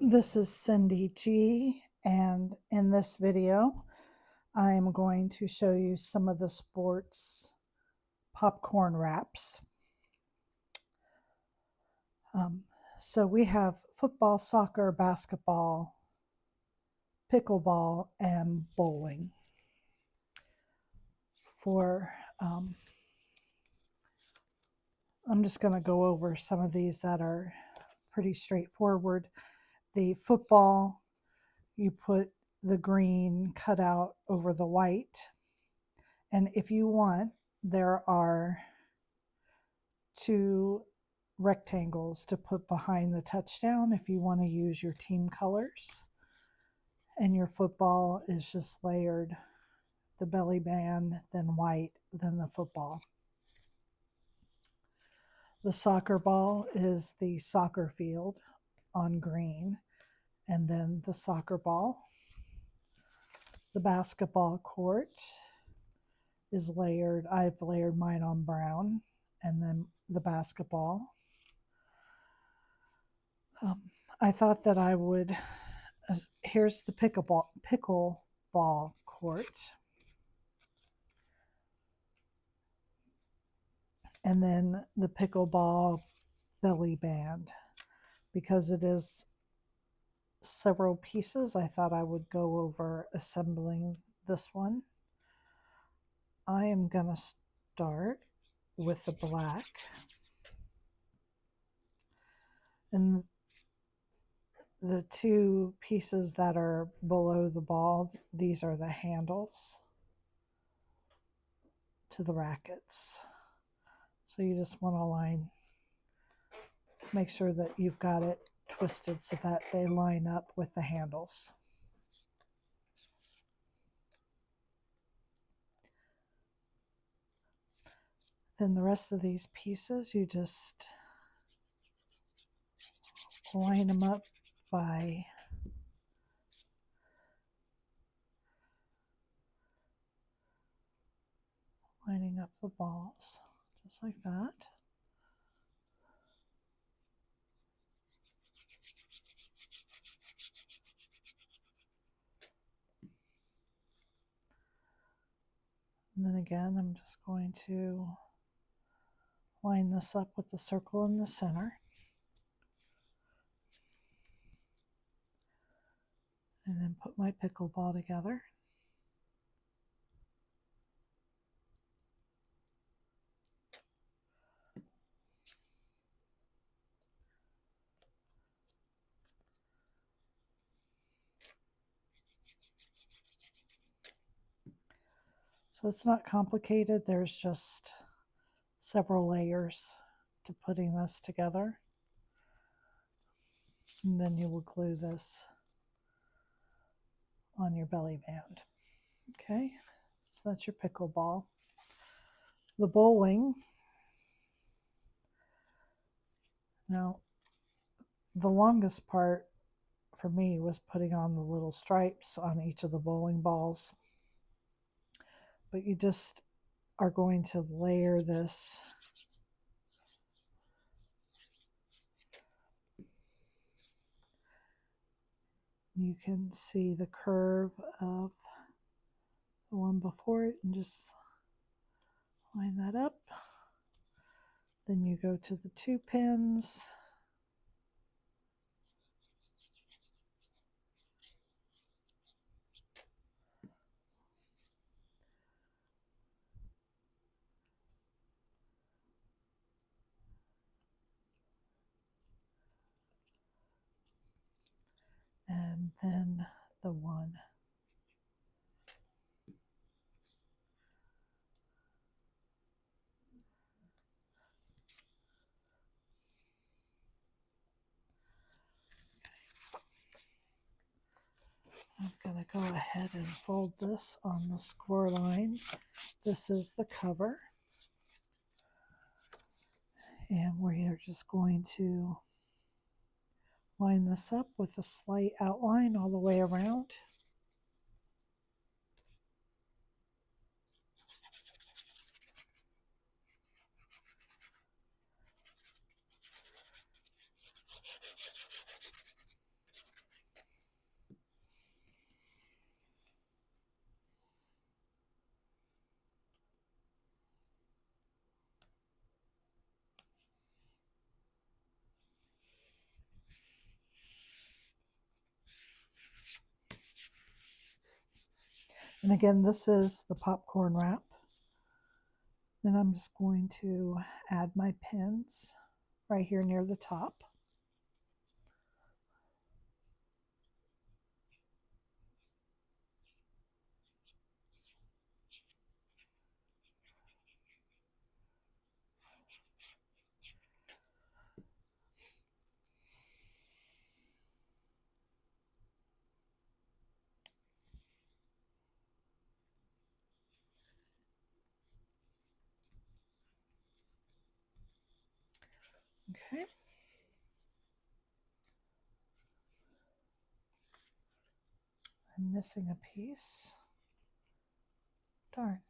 This is Cyndy G, and in this video, I am going to show you some of the sports popcorn wraps. So we have football, soccer, basketball, pickleball, and bowling. I'm just going to go over some of these that are pretty straightforward. The football, you put the green cutout over the white. And if you want, there are two rectangles to put behind the touchdown if you want to use your team colors. And your football is just layered, the belly band, then white, then the football. The soccer ball is the soccer field on green, and then the soccer ball. The basketball court is layered. I've layered mine on brown, and then the basketball. I thought that I would, here's the pickleball court. And then the pickleball belly band. Because it is several pieces, I thought I would go over assembling this one. I am going to start with the black. And the two pieces that are below the ball, these are the handles to the rackets. So you just want to make sure that you've got it twisted so that they line up with the handles. Then the rest of these pieces, you just line them up by lining up the balls, just like that. And then again, I'm just going to line this up with the circle in the center. And then put my pickleball together. So it's not complicated, there's just several layers to putting this together. And then you will glue this on your belly band. Okay, so that's your pickleball. The bowling. Now, the longest part for me was putting on the little stripes on each of the bowling balls. But you just are going to layer this you can see the curve of the one before it and just line that up. Then you go to the 2 pins. And then the 1. I'm going to go ahead and fold this on the score line. This is the cover. And we are just going to line this up with a slight outline all the way around. And again, this is the popcorn wrap. Then I'm just going to add my pins right here near the top. Okay. I'm missing a piece. Darn.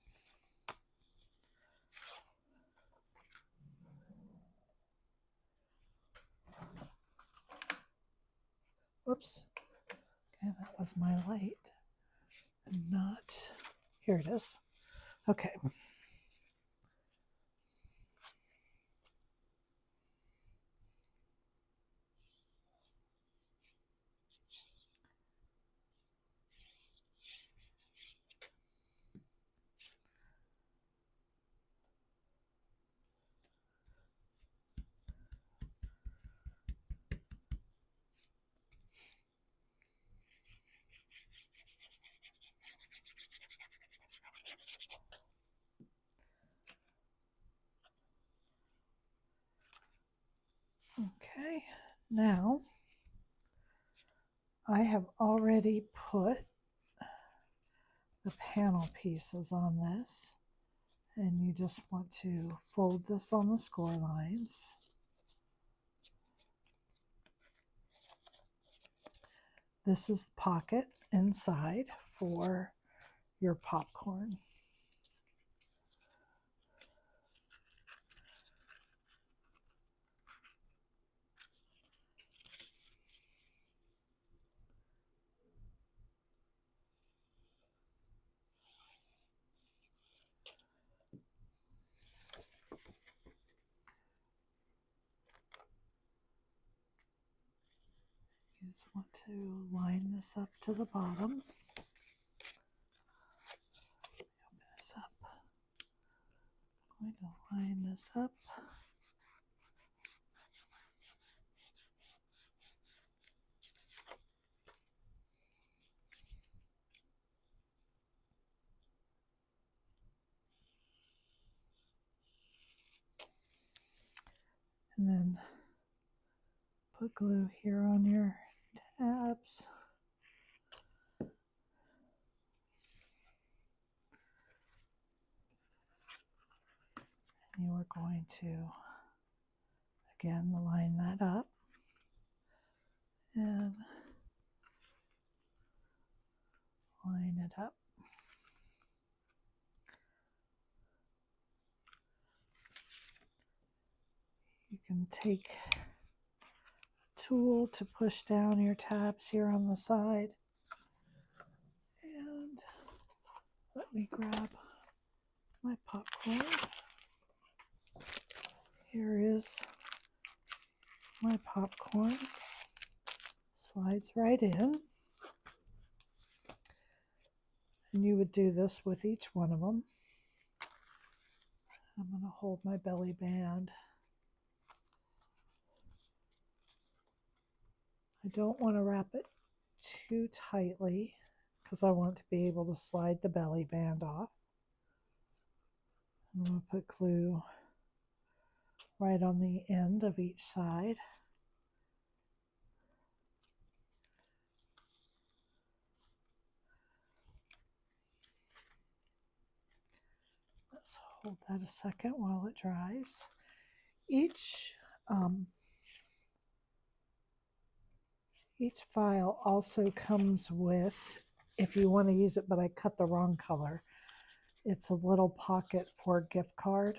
Whoops. Okay, that was my light. Not. Here it is. Okay. Okay, now I have already put the panel pieces on this, and you just want to fold this on the score lines. This is the pocket inside for your popcorn. You just want to line this up to the bottom. Open this up. I'm going to line this up. And then put glue here on your tabs. And you are going to, again, line that up. And line it up. You can take a tool to push down your tabs here on the side. And let me grab my popcorn. Here is my popcorn. Slides right in. And you would do this with each one of them. I'm going to hold my belly band. I don't want to wrap it too tightly because I want to be able to slide the belly band off. I'm going to put glue right on the end of each side. Let's hold that a second while it dries. Each file also comes with, if you want to use it, but I cut the wrong color, it's a little pocket for a gift card.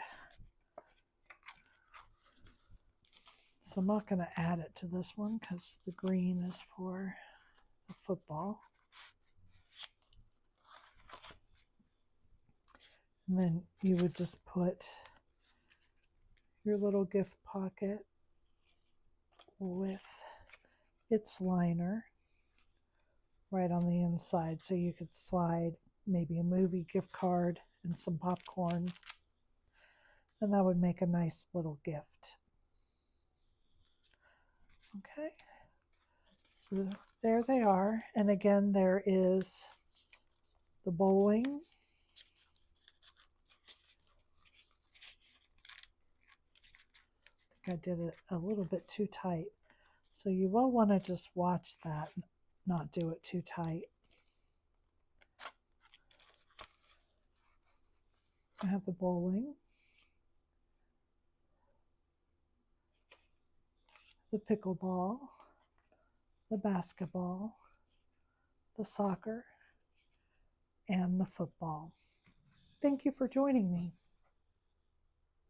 So I'm not going to add it to this one because the green is for the football. And then you would just put your little gift pocket with its liner right on the inside, so you could slide maybe a movie gift card and some popcorn. And that would make a nice little gift. Okay, so there they are. And again, there is the bowling. I think I did it a little bit too tight. So you will want to just watch that, not do it too tight. I have the bowling, the pickleball, the basketball, the soccer, and the football. Thank you for joining me.